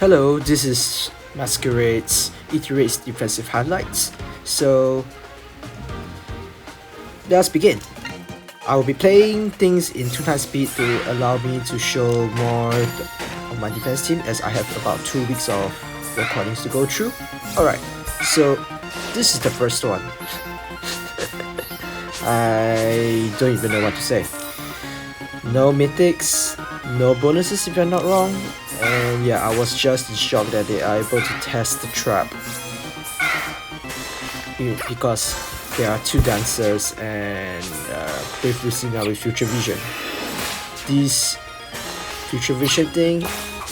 Hello, this is Masquerade's Iterates defensive highlights. So let's begin. I will be playing things in 2 times speed to allow me to show more of my defense team, as I have about 2 weeks of recordings to go through. Alright, so this is the first one. I don't even know what to say. No mythics, no bonuses if I'm not wrong, and yeah, I was just in shock that they are able to test the trap because there are 2 dancers and both listening out with future vision. This future vision thing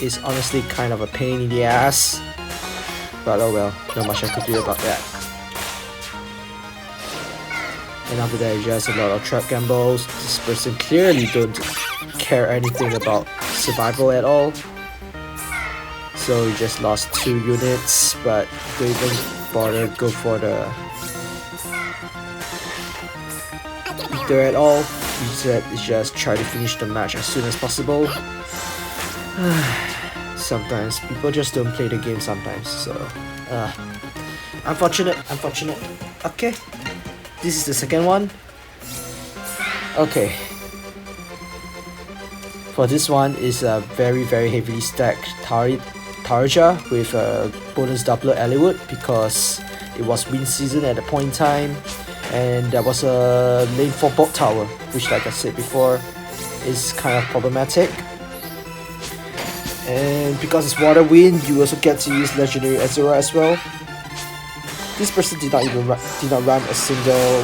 is honestly kind of a pain in the ass, but oh well, not much I could do about that. And after that, just a lot of trap gambles. This person clearly don't care anything about survival at all. So he just lost 2 units, but don't even bother go for the Aether at all. Instead, just try to finish the match as soon as possible. Sometimes people just don't play the game sometimes, so unfortunate. Okay, this is the second one. Okay, for this one is a very heavily stacked Tarja with a bonus doubler Eliwood, because it was win season at the point in time, and there was a lane 4 bot tower, which, like I said before, is kind of problematic. And because it's water wind, you also get to use legendary Aether as well. This person did not run a single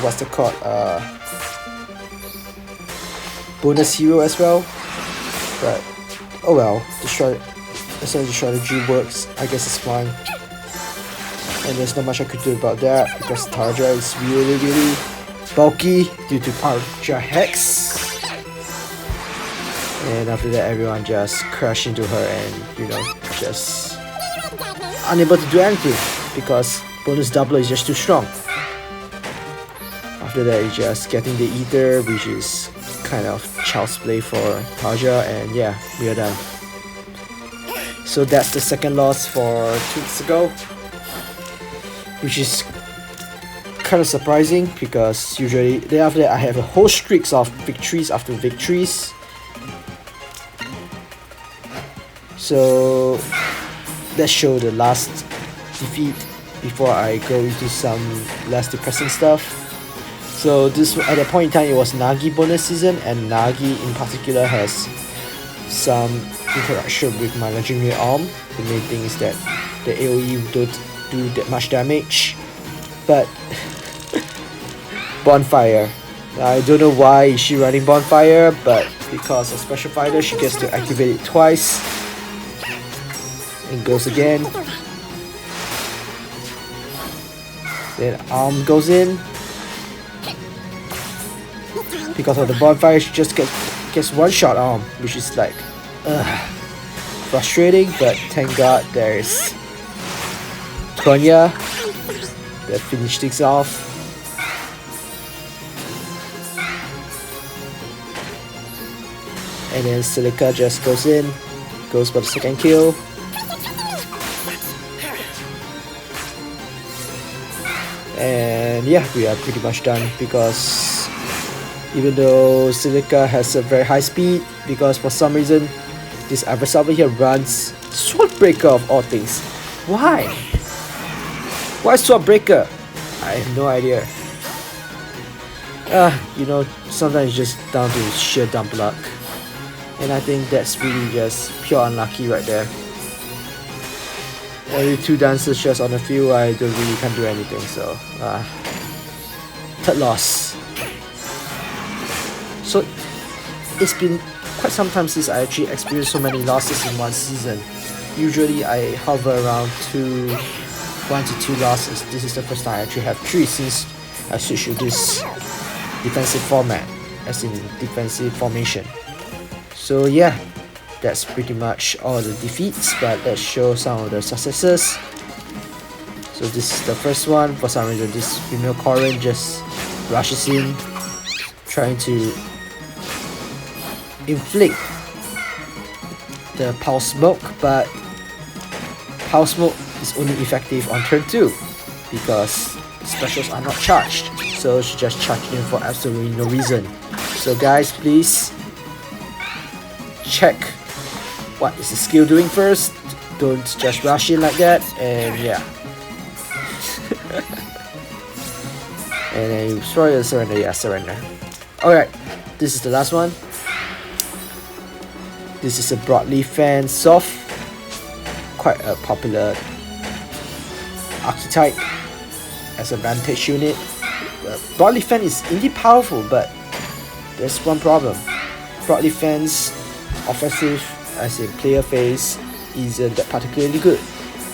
bonus hero as well, but oh well, as long as the strategy works, I guess it's fine. And there's not much I could do about that, because Tarja is really bulky due to Tarja Hex. And after that, everyone just crashed into her and, just unable to do anything, because bonus doubler is just too strong. After that, it's just getting the Aether, which is kind of child's play for Tarja, and yeah, we are done. So that's the second loss for 2 weeks ago, which is kind of surprising, because usually then after that I have a whole streaks of victories after victories. So let's show the last defeat before I go into some less depressing stuff. So this, at that point in time, it was Nagi bonus season, and Nagi in particular has some interaction with my legendary arm. The main thing is that the AoE don't do that much damage, but Bonfire, I don't know why is she running Bonfire, but because of Special Fighter, she gets to activate it twice. It goes again, then arm goes in. Because of the Bonfire, she just gets one shot arm, which is like frustrating, but thank god there's Konya that finished things off. And then Silica just goes for the second kill. And yeah, we are pretty much done, because even though Silica has a very high speed, because for some reason this Aether over here runs Swordbreaker of all things. Why Swordbreaker? I have no idea. Sometimes it's just down to sheer dumb luck, and I think that's really just pure unlucky right there. Only 2 dancers just on the field, I can't do anything, so third loss. So it's been quite some time since I actually experienced so many losses in one season. Usually I hover around 1 to 2 losses. This is the first time I actually have 3 since I switched to this defensive format, as in defensive formation. So yeah, that's pretty much all the defeats, but let's show some of the successes. So this is the first one. For some reason, this female Corrin just rushes in, trying to inflict the pulse smoke, but House Mode is only effective on turn 2 because specials are not charged, so she just charged him for absolutely no reason. So guys, please check what is the skill doing first, don't just rush in like that, and yeah. And then sorry, surrender, yeah, surrender. Alright, this is the last one. This is a Broadleaf Fan Soft, quite a popular archetype as a vantage unit. Broadleaf Fan is indeed powerful, but there's one problem. Broadleaf Fan's offensive, as in player phase, isn't that particularly good.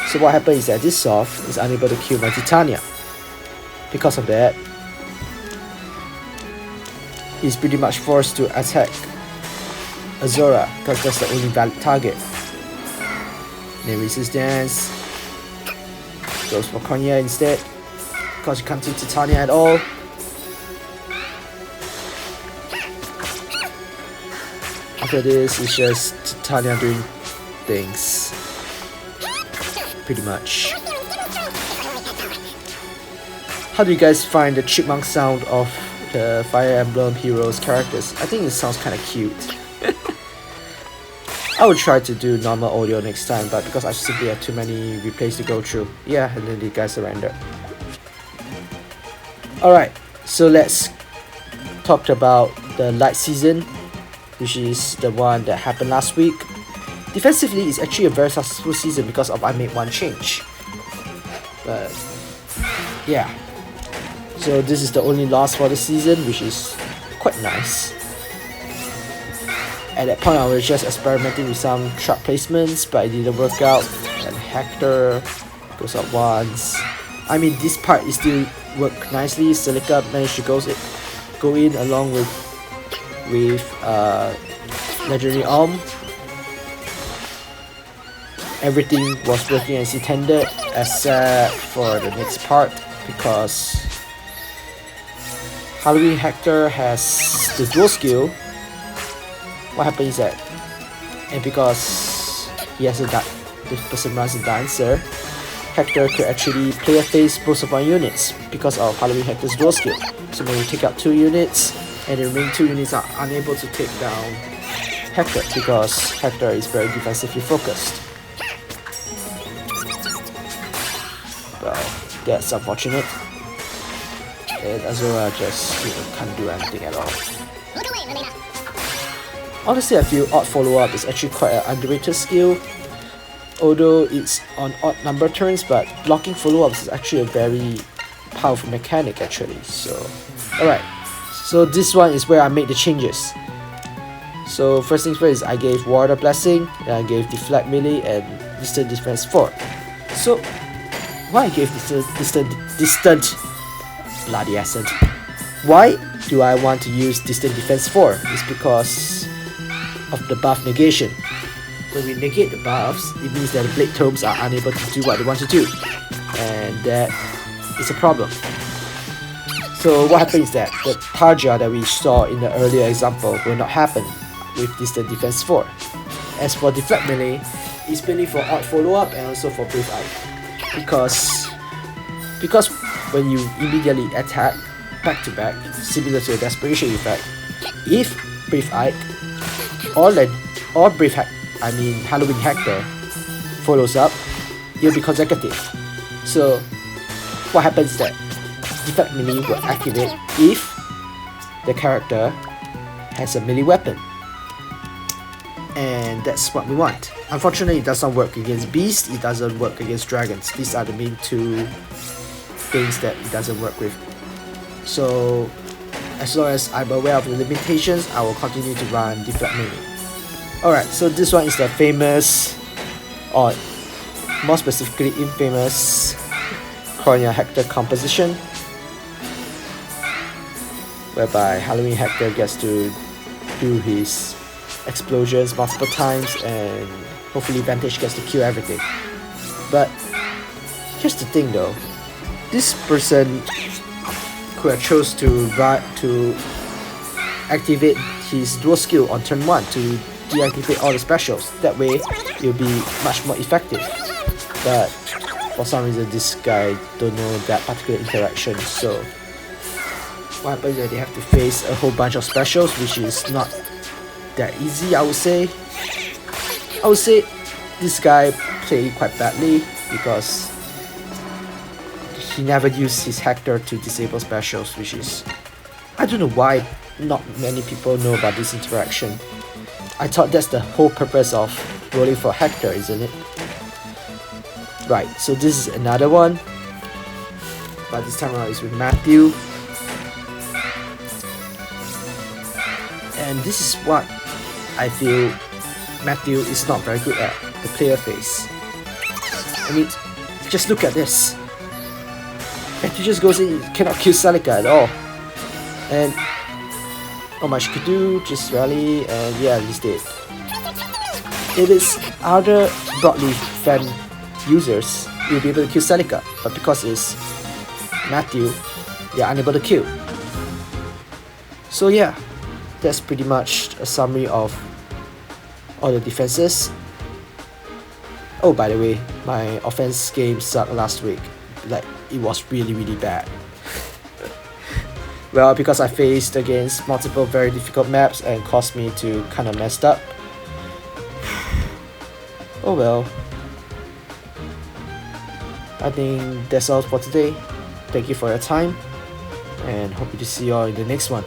So what happens is that this Soft is unable to kill my Titania. Because of that, he's pretty much forced to attack Azora because that's the only valid target. Then resistance goes for Konya instead because you can't do Titania at all. After this, it's just Titania doing things, pretty much. How do you guys find the chipmunk sound of the Fire Emblem Heroes characters? I think it sounds kind of cute. I will try to do normal audio next time, but because I simply have too many replays to go through. Yeah, and then the guys surrender. Alright, so let's talk about the light season, which is the one that happened last week. Defensively, it's actually a very successful season because of I made one change. But yeah. So this is the only loss for the season, which is quite nice. At that point, I was just experimenting with some trap placements, but it didn't work out. And Hector goes up once. I mean, this part is still work nicely. Celica managed to go in along with Legendary Arm. Everything was working as intended, except for the next part, because Halloween Hector has the dual skill. What happens is that, and because he has this person runs a dancer, Hector could actually play a phase most of our units because of Halloween Hector's dual skill. So when you take out 2 units, and the remaining 2 units are unable to take down Hector because Hector is very defensively focused. Well, that's unfortunate. And Azora just can't do anything at all. Honestly, I feel odd follow-up is actually quite an underrated skill. Although it's on odd number turns, but blocking follow-ups is actually a very powerful mechanic actually. So, alright. So this one is where I made the changes. So first things first is I gave Water Blessing, and I gave Deflect Melee and Distant Defense 4. So why I gave distant bloody accent. Why do I want to use Distant Defense 4? It's because of the buff negation. When we negate the buffs, it means that the Blade Tomes are unable to do what they want to do, and that is a problem. So what happens is that the Tarja that we saw in the earlier example will not happen with Distant Defense 4. As for Deflect Melee, it's mainly for odd follow-up and also for Brave Eye. Because when you immediately attack back to back, similar to a Desperation effect, if Brave Eye or Halloween Hector follows up, it'll be consecutive. So what happens is that Deflect Melee will activate if the character has a melee weapon, and that's what we want. Unfortunately, it doesn't work against beasts, it doesn't work against dragons. These are the main 2 things that it doesn't work with. So as long as I'm aware of the limitations, I will continue to run Deflect Melee. Alright, so this one is the famous, or more specifically infamous, Konya Hector composition, whereby Halloween Hector gets to do his explosions multiple times and hopefully Vantage gets to kill everything. But here's the thing though, this person could have chose to activate his dual skill on turn 1 to deactivate all the specials. That way, it'll be much more effective. but for some reason this guy don't know that particular interaction, so what happens is they have to face a whole bunch of specials, which is not that easy. I would say this guy played quite badly because he never used his Hector to disable specials, which is, I don't know why not many people know about this interaction. I thought that's the whole purpose of rolling for Hector, isn't it? Right, so this is another one, but this time around it's with Matthew. And this is what I feel Matthew is not very good at, the player face. I mean, just look at this. Matthew just goes in, cannot kill Celica at all. And not much he could do, just rally, and yeah, he's dead. If it's other Broadleaf fan users, you'll be able to kill Celica, but because it's Matthew, they're unable to kill. So yeah, that's pretty much a summary of all the defenses. Oh, by the way, my offense game sucked last week. Like, it was really bad. Well, because I faced against multiple very difficult maps and caused me to kind of messed up. Oh well. I think that's all for today. Thank you for your time, and hope to see you all in the next one.